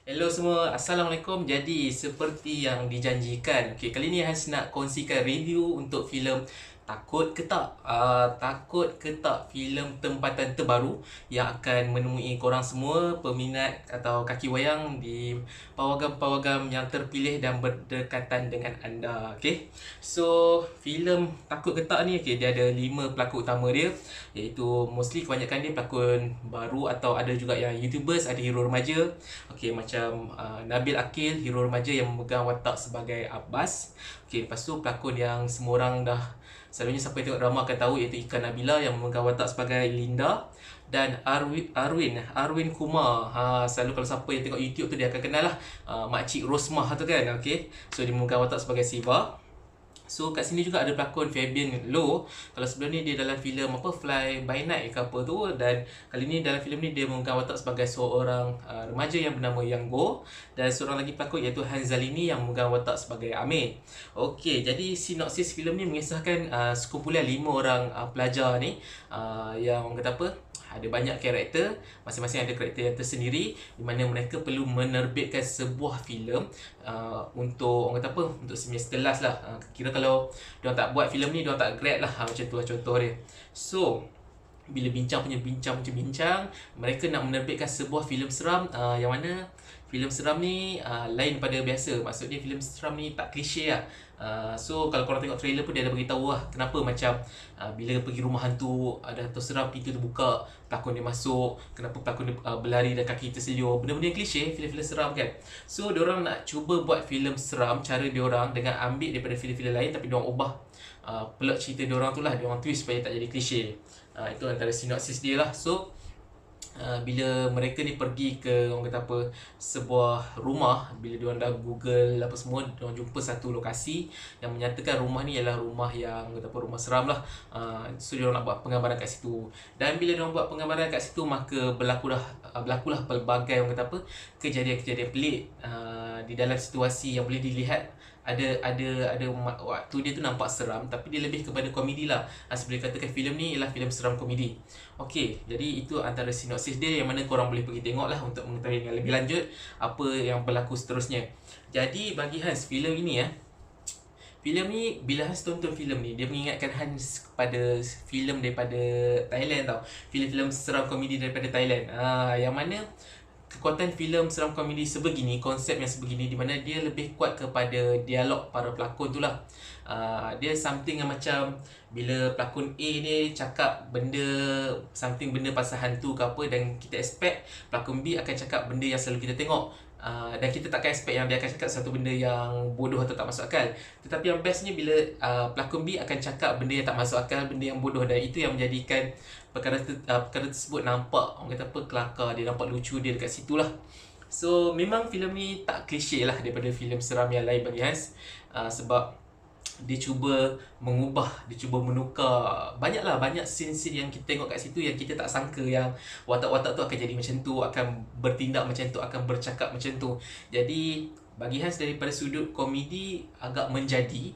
Hello semua, Assalamualaikum. Jadi seperti yang dijanjikan, kali ni Hans nak kongsikan review untuk filem Takut ke Tak? Takut ke Tak, filem tempatan terbaru yang akan menemui korang semua peminat atau kaki wayang di pawagam-pawagam yang terpilih dan berdekatan dengan anda. So filem Takut ke Tak ni, dia ada 5 pelakon utama dia, iaitu mostly kebanyakan dia pelakon baru atau ada juga yang YouTubers, ada hero remaja. Macam Nabil Akil, hero remaja yang memegang watak sebagai Abbas. Lepas tu pelakon yang semua orang dah selalunya siapa yang tengok drama akan tahu, iaitu Ika Nabila yang memegang watak sebagai Linda. Dan Arwin Kumar. Selalu kalau siapa yang tengok YouTube tu dia akan kenal lah, makcik Rosmah tu kan. So dia memegang watak sebagai Siva. So kat sini juga ada pelakon Fabian Loh. Kalau sebelum ni dia dalam filem Fly by Night ke apa tu, dan kali ni dalam filem ni dia memegang watak sebagai seorang remaja yang bernama Yang Go, dan seorang lagi pelakon iaitu Hanzalini yang memegang watak sebagai Amir. Jadi sinopsis filem ni mengisahkan sekumpulan 5 orang pelajar ni, yang orang kata apa, ada banyak karakter, masing-masing ada karakter yang tersendiri, di mana mereka perlu menerbitkan sebuah filem untuk orang kata apa, untuk semester last lah. Kira kalau diorang tak buat filem ni, diorang tak grad lah, macam tu lah contoh dia. So bila bincang mereka nak menerbitkan sebuah filem seram, yang mana filem seram ni lain daripada biasa. Maksudnya filem seram ni tak klise lah. So kalau korang tengok trailer pun dia ada beritahu lah kenapa macam bila pergi rumah hantu, ada hantu seram, pintu terbuka, pelakon dia masuk, kenapa pelakon dia berlari dan kaki terseluar. Benda-benda yang klise filem-filem seram kan. So diorang nak cuba buat filem seram cara diorang dengan ambil daripada filem-filem lain, tapi diorang ubah plot cerita diorang tu lah, diorang twist supaya tak jadi klise. Itu antara sinopsis dia lah. So bila mereka ni pergi ke orang kata apa, sebuah rumah, bila diorang dah google apa semua, diorang jumpa satu lokasi yang menyatakan rumah ni ialah rumah yang kata apa, rumah seram lah. So diorang nak buat penggambaran kat situ, dan bila diorang buat penggambaran kat situ, maka berlakulah pelbagai orang kata apa, kejadian-kejadian pelik di dalam situasi yang boleh dilihat. Ada waktu dia tu nampak seram, tapi dia lebih kepada komedi lah. Boleh katakan filem ni ialah filem seram komedi. Jadi itu antara sinopsis dia, yang mana korang boleh pergi tengok lah untuk mengetahui dengan lebih lanjut apa yang berlaku seterusnya. Jadi bagi Hans, filem ini bila Hans tonton filem ni, dia mengingatkan Hans kepada filem daripada Thailand tau. Filem-filem seram komedi daripada Thailand, yang mana kekuatan filem seram komedi sebegini, konsep yang sebegini, di mana dia lebih kuat kepada dialog para pelakon tu lah. Dia something yang macam bila pelakon A ni cakap benda pasal hantu ke apa, dan kita expect pelakon B akan cakap benda yang selalu kita tengok. Dan kita takkan expect yang dia akan cakap satu benda yang bodoh atau tak masuk akal. Tetapi yang bestnya bila pelakon B akan cakap benda yang tak masuk akal, benda yang bodoh, dan itu yang menjadikan perkara tersebut nampak orang kata apa, kelakar, dia nampak lucu dia dekat situ lah. So memang filem ni tak klise lah daripada filem seram yang lain bagi Hans, sebab dia cuba mengubah, dia cuba menukar banyak scene-scene yang kita tengok kat situ, yang kita tak sangka yang watak-watak tu akan jadi macam tu, akan bertindak macam tu, akan bercakap macam tu. Jadi bagi Hans, daripada sudut komedi agak menjadi,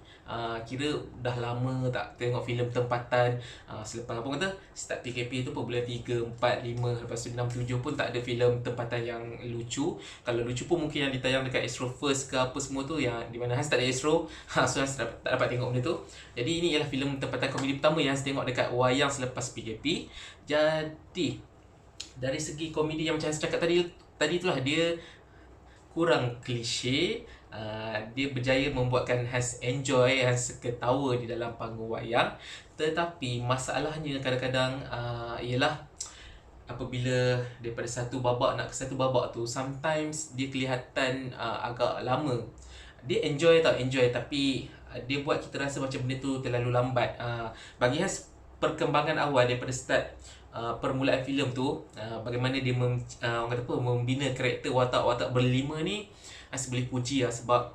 kira dah lama tak tengok filem tempatan. Selepas apa kata, start PKP tu pun bulan 3, 4, 5, lepas tu 6, 7 pun tak ada filem tempatan yang lucu. Kalau lucu pun mungkin yang ditayang dekat Astro First ke apa semua tu, yang di mana Hans tak ada Astro, so Hans tak dapat tengok benda tu. Jadi ini ialah filem tempatan komedi pertama yang Hans tengok dekat wayang selepas PKP. Jadi dari segi komedi yang macam Hans cakap tadi itulah, dia kurang klise. Dia berjaya membuatkan Hans enjoy, Hans ketawa di dalam panggung wayang. Tetapi masalahnya kadang-kadang ialah apabila daripada satu babak nak ke satu babak tu, sometimes dia kelihatan agak lama. Dia enjoy, tapi dia buat kita rasa macam benda tu terlalu lambat. Bagi Hans, perkembangan awal daripada start permulaan filem tu, bagaimana dia orang kata apa, membina karakter watak-watak berlima ni, Hans boleh puji lah. Sebab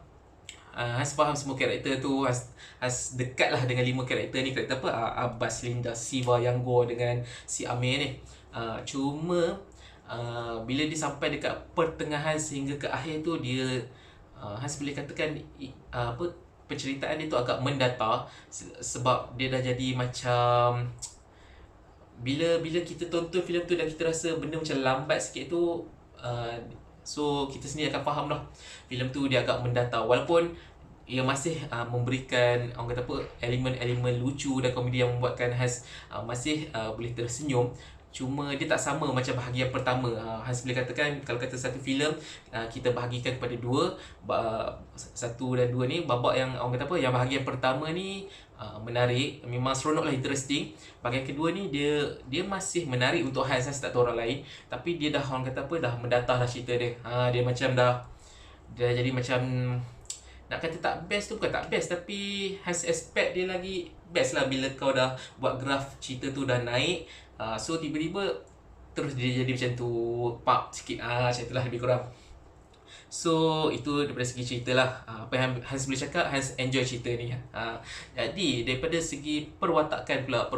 Hans faham semua karakter tu, Hans dekat lah dengan 5 karakter ni. Karakter apa? Abbas, Linda, Siva, Yang Go dengan si Amir ni. Cuma bila dia sampai dekat pertengahan sehingga ke akhir tu, dia Hans boleh katakan penceritaan dia tu agak mendata. Sebab dia dah jadi macam, bila kita tonton filem tu dan kita rasa benda macam lambat sikit tu, So kita sendiri akan faham lah filem tu dia agak mendatar, walaupun ia masih memberikan orang kata apa, elemen-elemen lucu dan komedi yang membuatkan Hans masih boleh tersenyum. Cuma dia tak sama macam bahagian pertama. Hans boleh katakan kalau kata satu filem kita bahagikan kepada dua, satu dan dua ni babak yang orang kata apa, yang bahagian pertama ni menarik, memang seronok lah, interesting. Bahagian kedua ni dia masih menarik untuk Hans tak tahu orang lain, tapi dia dah orang kata apa, dah mendatah lah cerita dia. Dia macam dah jadi macam, nak kata tak best tu bukan tak best, tapi Hans expect dia lagi best lah bila kau dah buat graf cerita tu dah naik. So tiba-tiba terus dia jadi macam tu, pop sikit, macam itulah lebih kurang. So itu daripada segi cerita lah. Apa yang Hans boleh cakap, Hans enjoy cerita ni. Jadi daripada segi perwatakan pula,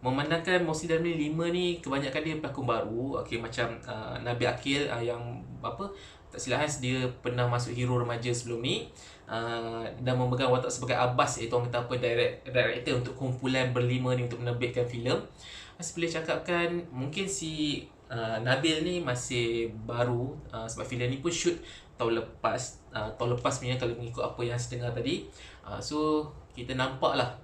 memandangkan Mosi Damni 5 ni kebanyakan dia pelakon baru. Okay, macam Nabil Akil yang apa, tak silap Hans dia pernah masuk Hero Remaja sebelum ni, dan memegang watak sebagai Abbas, iaitu orang kata apa, director untuk kumpulan berlima ni untuk menerbitkan filem. Hans boleh cakapkan mungkin si Nabil ni masih baru, sebab filem ni pun shoot tahun lepas punya kalau mengikut apa yang saya dengar tadi. So kita nampak lah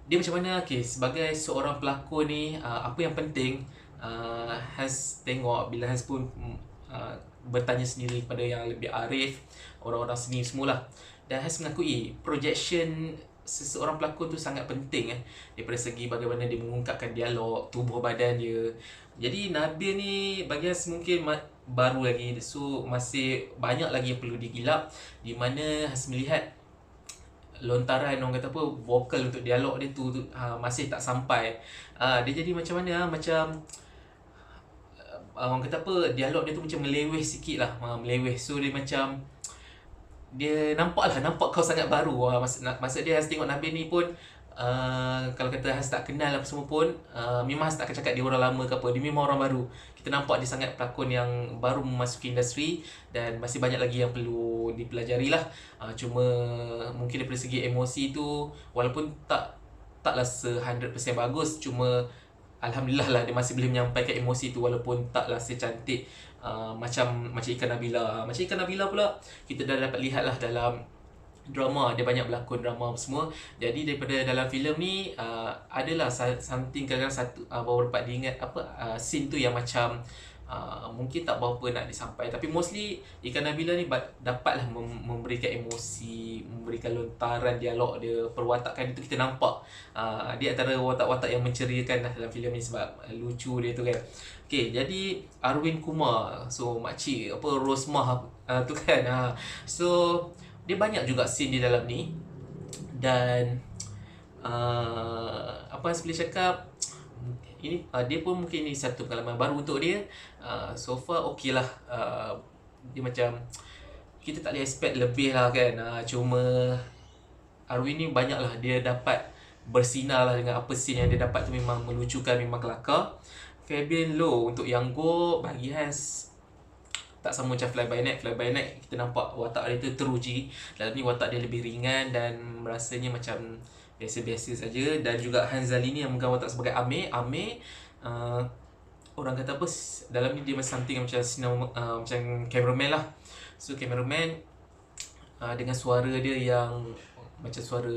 dia macam mana. Okay, sebagai seorang pelakon ni, apa yang penting Hans tengok bila Hans pun bertanya sendiri kepada yang lebih arif, orang-orang seni semualah, dan Hans mengakui projection seseorang pelakon tu sangat penting daripada segi bagaimana dia mengungkapkan dialog, tubuh badan dia. Jadi Nabil ni bagi Hans mungkin baru lagi, so masih banyak lagi yang perlu digilap, di mana Hans melihat lontaran orang kata apa, vokal untuk dialog dia tu masih tak sampai. Dia jadi macam mana, macam orang kata apa, dialog dia tu macam meleweh sikit lah, meleweh. So dia macam, dia nampak kau sangat baru. Maksud dia Hans tengok Nabil ni pun, kalau kata Hans tak kenal apa semua pun, memang Hans tak akan cakap dia orang lama ke apa, dia memang orang baru. Kita nampak dia sangat pelakon yang baru memasuki industri, dan masih banyak lagi yang perlu dipelajari lah. Cuma mungkin daripada segi emosi tu, walaupun taklah 100% bagus, cuma Alhamdulillah lah dia masih boleh menyampaikan emosi tu, walaupun taklah secantik macam Ikan Nabila. Macam Ikan Nabila pula kita dah dapat lihat lah dalam drama, dia banyak berlakon drama semua. Jadi daripada dalam filem ni adalah something, kadang-kadang satu beberapa diingat apa, scene tu yang macam mungkin tak berapa nak disampai, tapi mostly Ikan Nabila ni dapatlah memberikan emosi, memberikan lontaran dialog dia, perwatakan itu kita nampak dia antara watak-watak yang menceriakan lah dalam filem ni, sebab lucu dia tu kan. Okay, jadi Arwin Kumar, so makcik apa, Rosmah tu kan. So dia banyak juga scene di dalam ni, dan apa yang saya boleh cakap, ini dia pun mungkin ni satu pengalaman baru untuk dia. So far okey lah. Dia macam, kita tak boleh expect lebih lah kan. Cuma Arwin ni banyak lah dia dapat bersinar lah dengan apa scene yang dia dapat tu, memang melucukan, memang kelakar. Fabian Low untuk Yang Go bagi Hans tak sama macam Fly By Night. Fly By Night kita nampak watak dia tu teruji, dalam ni watak dia lebih ringan dan rasanya macam biasa-biasa saja. Dan juga Hanzali ni yang memegang watak sebagai Amir, orang kata apa, dalam ni dia macam something macam macam cameraman lah. So cameraman dengan suara dia yang macam suara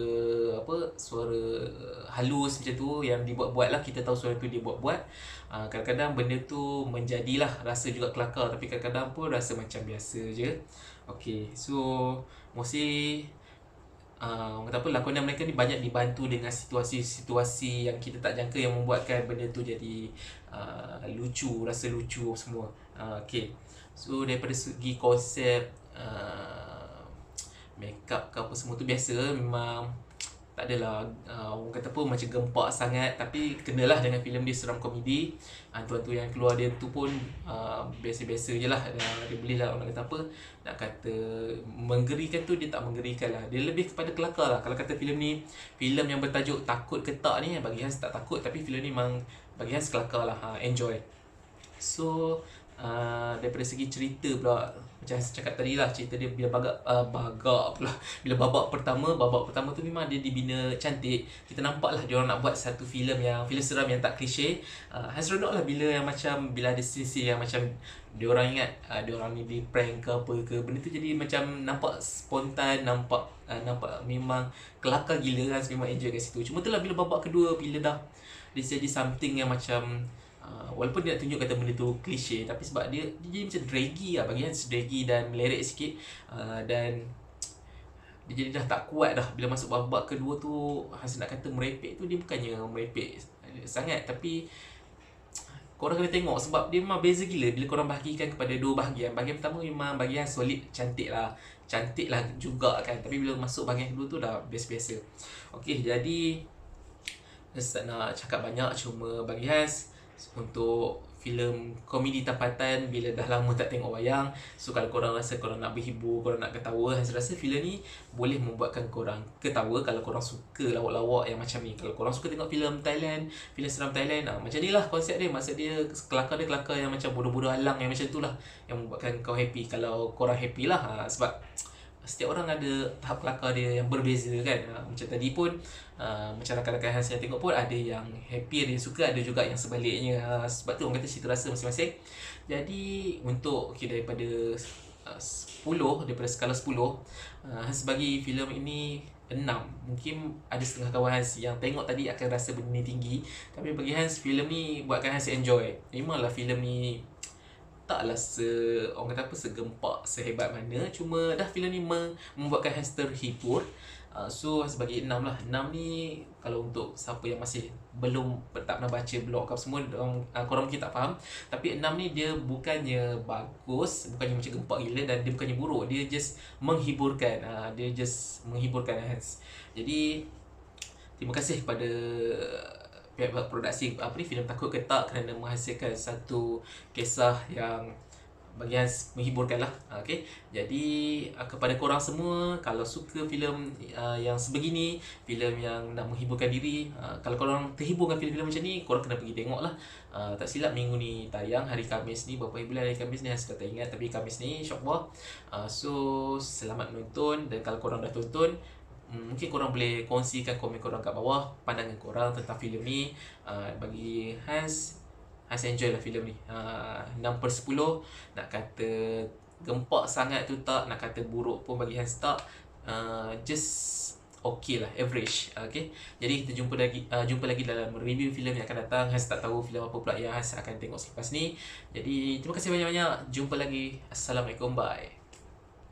halus macam tu, yang dibuat-buat lah, kita tahu suara tu dia buat-buat. Kadang-kadang benda tu menjadilah rasa juga kelakar, tapi kadang-kadang pun rasa macam biasa je. Okay, so mostly orang kata apa, lakonan mereka ni banyak dibantu dengan situasi-situasi yang kita tak jangka, yang membuatkan benda tu jadi lucu, rasa lucu semua. Okay, so daripada segi konsep makeup ke apa semua tu biasa, memang tak adalah orang kata apa macam gempak sangat, tapi kenalah dengan filem dia seram komedi. Hantu-hantu yang keluar dia tu pun biasa-biasa je lah. Dia boleh lah, orang kata apa, nak kata menggerikan tu dia tak menggerikan lah, dia lebih kepada kelakar lah. Kalau kata filem ni filem yang bertajuk Takut ke Tak ni, bagi Hans tak takut, tapi filem ni memang bagi Hans kelakar lah, enjoy. So daripada segi cerita pula, macam saya cakap tadi lah, cerita dia bila bagak pula, bila babak pertama tu memang dia dibina cantik. Kita nampak lah dia orang nak buat satu filem seram yang tak klise. Seronok lah bila yang macam bila ada scene yang macam dia orang ingat dia orang ni di prank ke apa ke, benda tu jadi macam nampak spontan, nampak memang kelakar gila kan. Memang enjoy kat situ. Cuma tu lah bila babak kedua, bila dah dia jadi something yang macam walaupun dia nak tunjuk kata benda tu klise, tapi sebab dia jadi macam draggy lah, bagi Hans draggy dan melerik sikit. Dan dia jadi dah tak kuat dah bila masuk babak kedua tu. Hans nak kata merepek tu, dia bukannya merepek sangat, tapi korang kena tengok sebab dia memang beza gila bila korang bahagikan kepada dua bahagian. Bahagian pertama memang bahagian solid, cantik lah juga kan, tapi bila masuk bahagian kedua tu dah biasa-biasa. Okey, jadi saya tak nak cakap banyak, cuma bagi Hans untuk filem komedi tempatan bila dah lama tak tengok wayang, so kalau korang rasa korang nak berhibur, korang nak ketawa, Hans rasa filem ni boleh membuatkan korang ketawa kalau korang suka lawak-lawak yang macam ni. Kalau korang suka tengok filem Thailand, filem seram Thailand, macam ni lah konsep dia. Maksud dia kelakar yang macam bodoh-bodoh halang, yang macam tu lah yang membuatkan kau happy. Kalau korang happy lah, sebab setiap orang ada tahap kelakar dia yang berbeza kan. Macam tadi pun macam rakan-rakan Hans yang tengok pun ada yang happy, ada yang suka, ada juga yang sebaliknya. Sebab tu orang kata cerita rasa masing-masing. Jadi untuk daripada 10, daripada skala 10, Hans bagi filem ini 6. Mungkin ada setengah kawan Hans yang tengok tadi akan rasa benda ni tinggi, tapi bagi Hans filem ni buatkan Hans enjoy. Memanglah filem ni taklah orang kata apa, segempak, sehebat mana, cuma dah filem ni membuatkan Hans terhibur. So sebagai 6 lah. 6 ni kalau untuk siapa yang masih tak pernah baca blog apa semua, korang mungkin tak faham, tapi 6 ni dia bukannya bagus, bukannya macam gempak gila, dan dia bukannya buruk, dia just menghiburkan. Hans. Jadi terima kasih kepada pihak produksi filem Takut ke Tak kerana menghasilkan satu kisah yang bagi Hans menghiburkan lah. Okay? Jadi kepada korang semua, kalau suka filem yang sebegini, filem yang nak menghiburkan diri, kalau korang terhibur dengan filem-filem macam ni, korang kena pergi tengok lah. Tak silap minggu ni tayang, hari Khamis ni. Berapa bulan hari Khamis ni Hans tak ingat, tapi Khamis ni insyaAllah. So selamat menonton, dan kalau korang dah tonton, mungkin korang boleh kongsikan komen korang kat bawah pandangan korang tentang filem ni. Bagi Hans enjoy lah filem ni. 6/10. Nak kata gempak sangat tu tak, nak kata buruk pun bagi Hans tak. Just okay lah, average. Okay? Jadi kita jumpa lagi dalam review filem yang akan datang. Hans tak tahu filem apa pula yang Hans akan tengok selepas ni. Jadi terima kasih banyak-banyak. Jumpa lagi. Assalamualaikum. Bye.